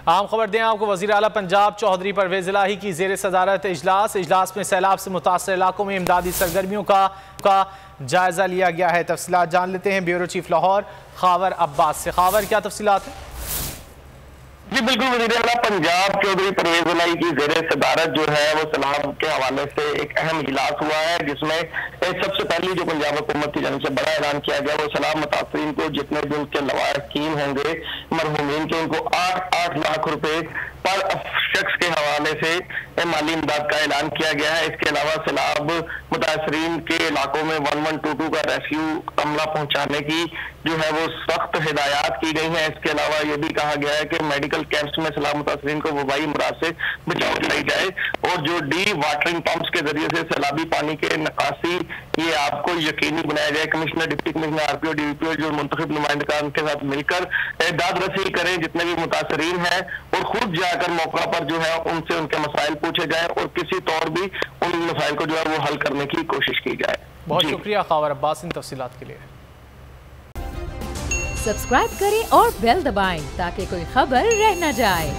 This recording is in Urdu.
عام خبر دیں آپ کو، وزیر اعلیٰ پنجاب چودھری پرویز الہی کی زیر صدارت اجلاس میں سیلاب سے متاثر علاقوں میں امدادی سرگرمیوں کا جائزہ لیا گیا ہے۔ تفصیلات جان لیتے ہیں بیورو چیف لاہور خاور عباس سے۔ خاور، کیا تفصیلات ہیں؟ جی بالکل، وزیر اعلیٰ پنجاب چودھری پرویز الہی کی زیر صدارت جو ہے وہ سیلاب کے حوالے سے ایک اہم اجلاس ہوا ہے، جس میں سب سے پہلی جو پنجاب حکومت کی جانب سے بڑا اعلان کیا گیا وہ سیلاب متاثرین کو جتنے بھی ان کے لواحقین ہوں گے مرحومین کے، ان کو 8 لاکھ روپے پر شخص کے حوالے سے مالی امداد کا اعلان کیا گیا ہے۔ اس کے علاوہ سیلاب متاثرین کے علاقوں میں 1122 کا ریسکیو عملہ پہنچانے کی جو ہے وہ سخت ہدایات کی گئی ہیں۔ اس کے علاوہ یہ بھی کہا گیا ہے کہ میڈیکل کیمپس میں سیلاب متاثرین کو وبائی امراض سے بچاؤ کرائی جائے، اور جو ڈی واٹرنگ پمپس کے ذریعے سے سیلابی پانی کے نکاسی یہ آپ کو یقینی بنایا جائے۔ Commissioner, deputy commissioner, R P O, D V P O جو منتخب نمائندگان کے ساتھ مل کر داد رسی کریں جتنے بھی متاثرین ہیں، اور خود جا کر موقع پر جو ہے ان سے ان کے مسائل پوچھے جائیں اور کسی طور بھی ان مسائل کو جو ہے وہ حل کرنے کی کوشش کی جائے۔ بہت شکریہ خاور عباس ان تفصیلات کے لیے۔ سبسکرائب کریں اور بیل دبائیں تاکہ کوئی خبر رہ نہ جائے۔